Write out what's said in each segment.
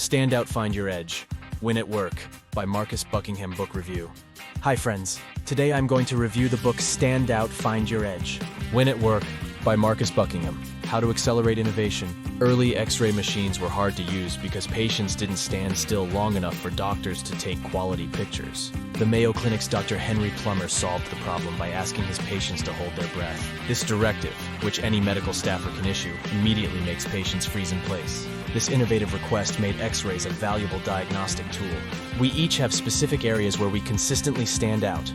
Stand Out, Find Your Edge. Win at Work by Marcus Buckingham Book Review. Hi friends, today I'm going to review the book Stand Out, Find Your Edge. Win at Work by Marcus Buckingham. How to accelerate innovation. Early X-ray machines were hard to use because patients didn't stand still long enough for doctors to take quality pictures. The Mayo Clinic's Dr. Henry Plummer solved the problem by asking his patients to hold their breath. This directive, which any medical staffer can issue, immediately makes patients freeze in place. This innovative request made X-rays a valuable diagnostic tool. We each have specific areas where we consistently stand out,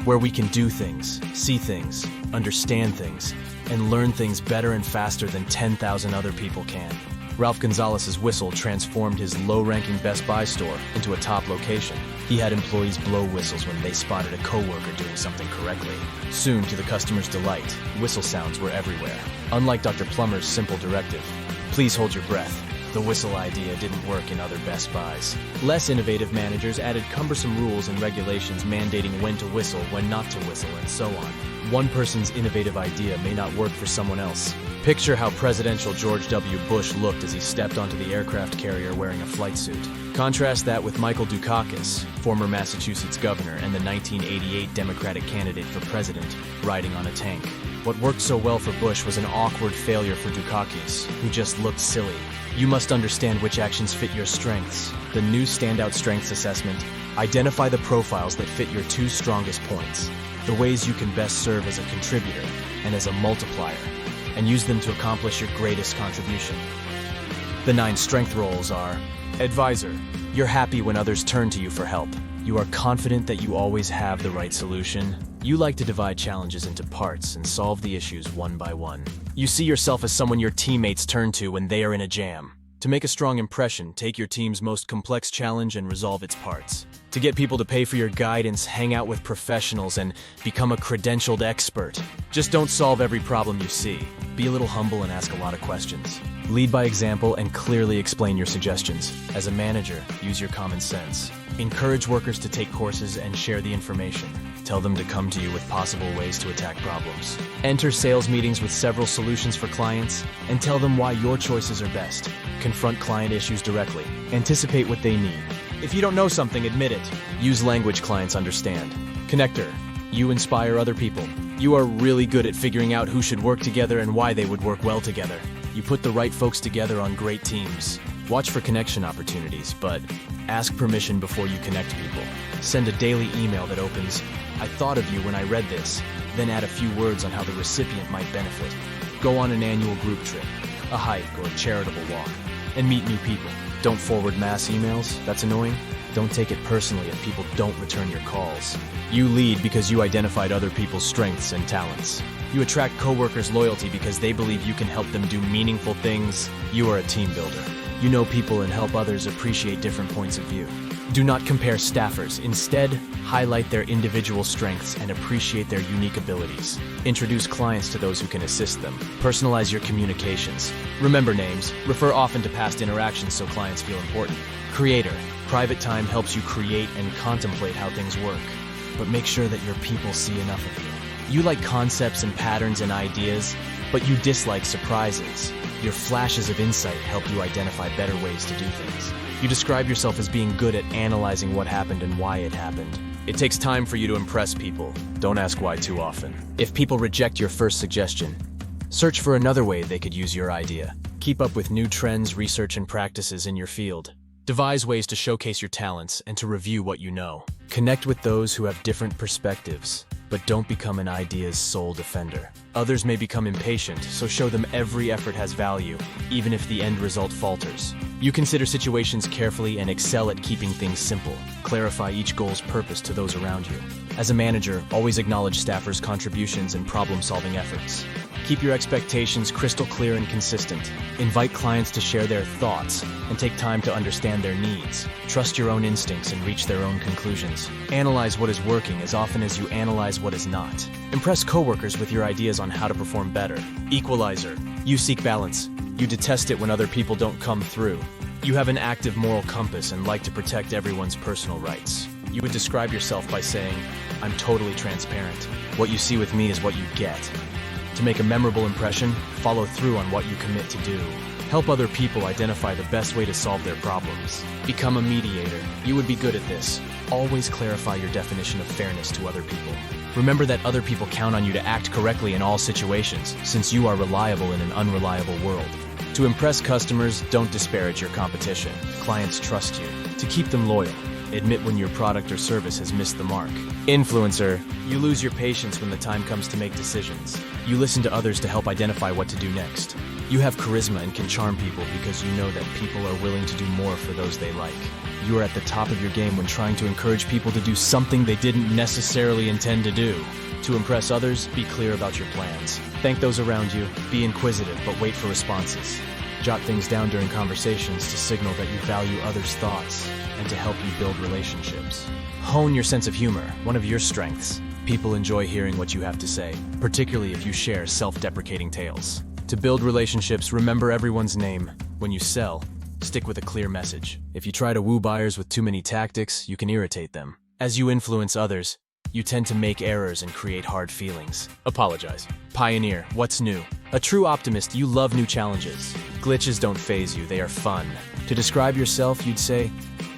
where we can do things, see things, understand things, and learn things better and faster than 10,000 other people can. Ralph Gonzalez's whistle transformed his low-ranking Best Buy store into a top location. He had employees blow whistles when they spotted a coworker doing something correctly. Soon, to the customer's delight, whistle sounds were everywhere. Unlike Dr. Plummer's simple directive, "Please hold your breath," the whistle idea didn't work in other Best Buys. Less innovative managers added cumbersome rules and regulations mandating when to whistle, when not to whistle, and so on. One person's innovative idea may not work for someone else. Picture how presidential George W. Bush looked as he stepped onto the aircraft carrier wearing a flight suit. Contrast that with Michael Dukakis, former Massachusetts governor and the 1988 Democratic candidate for president, riding on a tank. What worked so well for Bush was an awkward failure for Dukakis, who just looked silly. You must understand which actions fit your strengths. The new Standout Strengths Assessment. Identify the profiles that fit your two strongest points, the ways you can best serve as a contributor and as a multiplier, and use them to accomplish your greatest contribution. The 9 strength roles are: advisor. You're happy when others turn to you for help. You are confident that you always have the right solution. You like to divide challenges into parts and solve the issues one by one. You see yourself as someone your teammates turn to when they are in a jam. To make a strong impression, take your team's most complex challenge and resolve its parts. To get people to pay for your guidance, hang out with professionals, and become a credentialed expert. Just don't solve every problem you see. Be a little humble and ask a lot of questions. Lead by example and clearly explain your suggestions. As a manager, use your common sense. Encourage workers to take courses and share the information. Tell them to come to you with possible ways to attack problems. Enter sales meetings with several solutions for clients and tell them why your choices are best. Confront client issues directly. Anticipate what they need. If you don't know something, admit it. Use language clients understand. Connector. You inspire other people. You are really good at figuring out who should work together and why they would work well together. You put the right folks together on great teams. Watch for connection opportunities, but ask permission before you connect people. Send a daily email that opens, "I thought of you when I read this," then add a few words on how the recipient might benefit. Go on an annual group trip, a hike, or a charitable walk, and meet new people. Don't forward mass emails, that's annoying. Don't take it personally if people don't return your calls. You lead because you identified other people's strengths and talents. You attract coworkers' loyalty because they believe you can help them do meaningful things. You are a team builder. You know people and help others appreciate different points of view. Do not compare staffers. Instead, highlight their individual strengths and appreciate their unique abilities. Introduce clients to those who can assist them. Personalize your communications. Remember names. Refer often to past interactions so clients feel important. Creator. Private time helps you create and contemplate how things work. But make sure that your people see enough of you. You like concepts and patterns and ideas, but you dislike surprises. Your flashes of insight help you identify better ways to do things. You describe yourself as being good at analyzing what happened and why it happened. It takes time for you to impress people. Don't ask why too often. If people reject your first suggestion, search for another way they could use your idea. Keep up with new trends, research, and practices in your field. Devise ways to showcase your talents and to review what you know. Connect with those who have different perspectives, but don't become an idea's sole defender. Others may become impatient, so show them every effort has value, even if the end result falters. You consider situations carefully and excel at keeping things simple. Clarify each goal's purpose to those around you. As a manager, always acknowledge staffers' contributions and problem-solving efforts. Keep your expectations crystal clear and consistent. Invite clients to share their thoughts and take time to understand their needs. Trust your own instincts and reach their own conclusions. Analyze what is working as often as you analyze what is not. Impress coworkers with your ideas on how to perform better. Equalizer. You seek balance. You detest it when other people don't come through. You have an active moral compass and like to protect everyone's personal rights. You would describe yourself by saying, "I'm totally transparent. What you see with me is what you get." To make a memorable impression, follow through on what you commit to do. Help other people identify the best way to solve their problems. Become a mediator. You would be good at this. Always clarify your definition of fairness to other people. Remember that other people count on you to act correctly in all situations, since you are reliable in an unreliable world. To impress customers, don't disparage your competition. Clients trust you. To keep them loyal, admit when your product or service has missed the mark. Influencer, you lose your patience when the time comes to make decisions. You listen to others to help identify what to do next. You have charisma and can charm people because you know that people are willing to do more for those they like. You are at the top of your game when trying to encourage people to do something they didn't necessarily intend to do. To impress others, be clear about your plans. Thank those around you, be inquisitive, but wait for responses. Jot things down during conversations to signal that you value others' thoughts and to help you build relationships. Hone your sense of humor, one of your strengths. People enjoy hearing what you have to say, particularly if you share self-deprecating tales. To build relationships, remember everyone's name. When you sell, stick with a clear message. If you try to woo buyers with too many tactics, you can irritate them. As you influence others, you tend to make errors and create hard feelings. Apologize. Pioneer, what's new? A true optimist, you love new challenges. Glitches don't faze you, they are fun. To describe yourself, you'd say,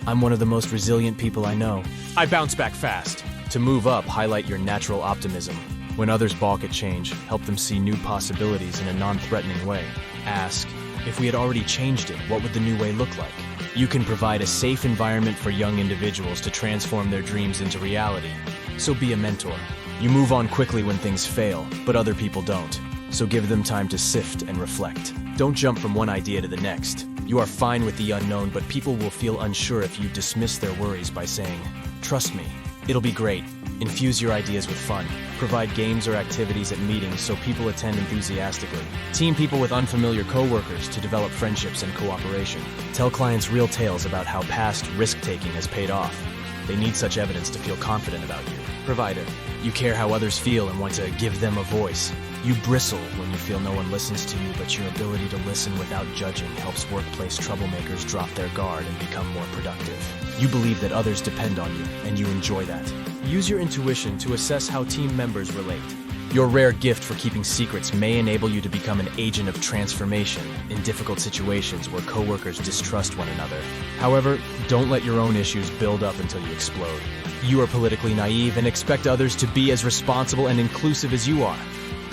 I'm one of the most resilient people I know. I bounce back fast. To move up, highlight your natural optimism. When others balk at change, help them see new possibilities in a non-threatening way. Ask, if we had already changed it, what would the new way look like? You can provide a safe environment for young individuals to transform their dreams into reality. So be a mentor. You move on quickly when things fail, but other people don't. So give them time to sift and reflect. Don't jump from one idea to the next. You are fine with the unknown, but people will feel unsure if you dismiss their worries by saying, trust me, it'll be great. Infuse your ideas with fun. Provide games or activities at meetings so people attend enthusiastically. Team people with unfamiliar coworkers to develop friendships and cooperation. Tell clients real tales about how past risk-taking has paid off. They need such evidence to feel confident about you. Provider, you care how others feel and want to give them a voice. You bristle when you feel no one listens to you, but your ability to listen without judging helps workplace troublemakers drop their guard and become more productive. You believe that others depend on you, and you enjoy that. Use your intuition to assess how team members relate. Your rare gift for keeping secrets may enable you to become an agent of transformation in difficult situations where coworkers distrust one another. However, don't let your own issues build up until you explode. You are politically naive and expect others to be as responsible and inclusive as you are.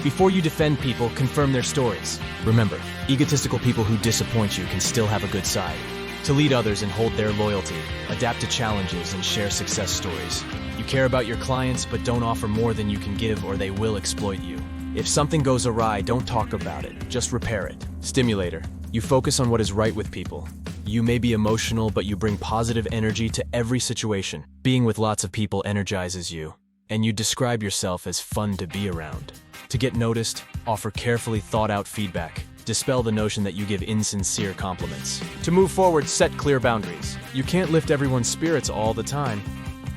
Before you defend people, confirm their stories. Remember, egotistical people who disappoint you can still have a good side. To lead others and hold their loyalty, adapt to challenges and share success stories. You care about your clients, but don't offer more than you can give or they will exploit you. If something goes awry, don't talk about it, just repair it. Stimulator, you focus on what is right with people. You may be emotional, but you bring positive energy to every situation. Being with lots of people energizes you, and you describe yourself as fun to be around. To get noticed, offer carefully thought-out feedback. Dispel the notion that you give insincere compliments. To move forward, set clear boundaries. You can't lift everyone's spirits all the time,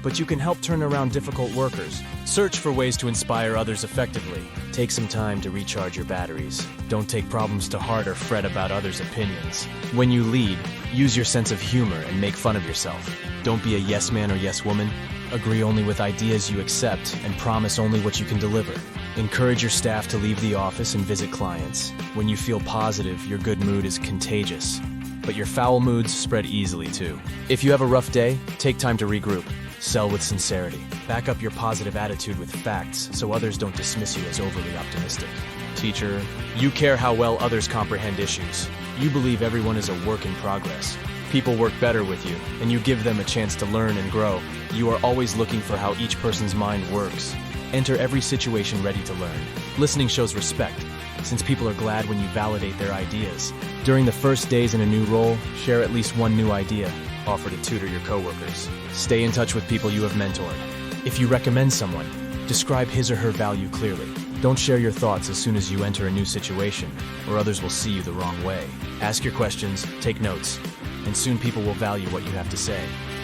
but you can help turn around difficult workers. Search for ways to inspire others effectively. Take some time to recharge your batteries. Don't take problems to heart or fret about others' opinions. When you lead, use your sense of humor and make fun of yourself. Don't be a yes man or yes woman. Agree only with ideas you accept and promise only what you can deliver. Encourage your staff to leave the office and visit clients. When you feel positive, your good mood is contagious, but your foul moods spread easily too. If you have a rough day, take time to regroup. Sell with sincerity. Back up your positive attitude with facts so others don't dismiss you as overly optimistic. Teacher, you care how well others comprehend issues. You believe everyone is a work in progress. People work better with you, and you give them a chance to learn and grow. You are always looking for how each person's mind works. Enter every situation ready to learn. Listening shows respect, since people are glad when you validate their ideas. During the first days in a new role, share at least one new idea. Offer to tutor your coworkers. Stay in touch with people you have mentored. If you recommend someone, describe his or her value clearly. Don't share your thoughts as soon as you enter a new situation, or others will see you the wrong way. Ask your questions, take notes, and soon people will value what you have to say.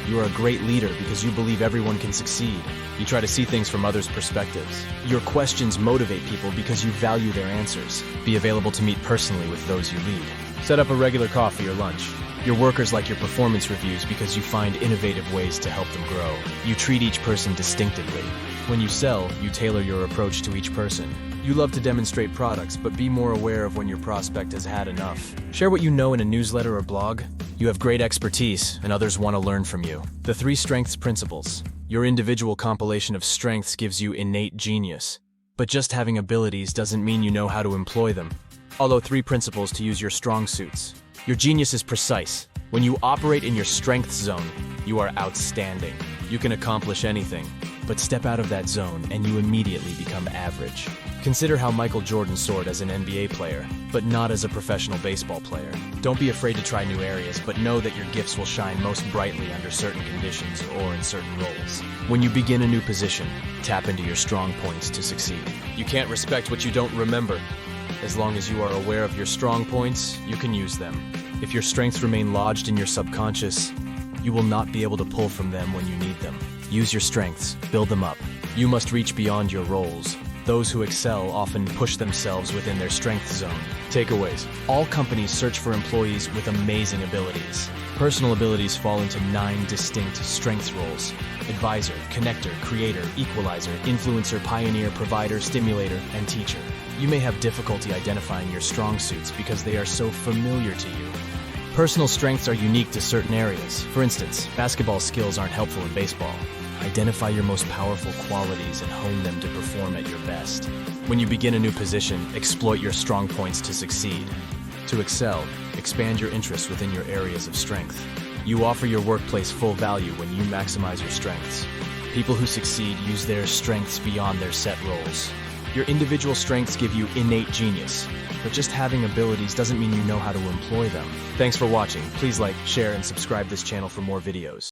You are a great leader because you believe everyone can succeed. You try to see things from others' perspectives. Your questions motivate people because you value their answers. Be available to meet personally with those you lead. Set up a regular coffee or lunch. Your workers like your performance reviews because you find innovative ways to help them grow. You treat each person distinctively. When you sell, you tailor your approach to each person. You love to demonstrate products, but be more aware of when your prospect has had enough. Share what you know in a newsletter or blog. You have great expertise, and others want to learn from you. The 3 strengths principles. Your individual compilation of strengths gives you innate genius. But just having abilities doesn't mean you know how to employ them. Follow 3 principles to use your strong suits. Your genius is precise. When you operate in your strength zone, you are outstanding. You can accomplish anything, but step out of that zone and you immediately become average. Consider how Michael Jordan soared as an NBA player, but not as a professional baseball player. Don't be afraid to try new areas, but know that your gifts will shine most brightly under certain conditions or in certain roles. When you begin a new position, tap into your strong points to succeed. You can't respect what you don't remember. As long as you are aware of your strong points, you can use them. If your strengths remain lodged in your subconscious, you will not be able to pull from them when you need them. Use your strengths, build them up. You must reach beyond your roles. Those who excel often push themselves within their strength zone. Takeaways. All companies search for employees with amazing abilities. Personal abilities fall into 9 distinct strengths roles: advisor, connector, creator, equalizer, influencer, pioneer, provider, stimulator, and teacher. You may have difficulty identifying your strong suits because they are so familiar to you. Personal strengths are unique to certain areas. For instance, basketball skills aren't helpful in baseball. Identify your most powerful qualities and hone them to perform at your best. When you begin a new position, exploit your strong points to succeed. To excel, expand your interests within your areas of strength. You offer your workplace full value when you maximize your strengths. People who succeed use their strengths beyond their set roles. Your individual strengths give you innate genius, but just having abilities doesn't mean you know how to employ them. Thanks for watching. Please like, share, and subscribe this channel for more videos.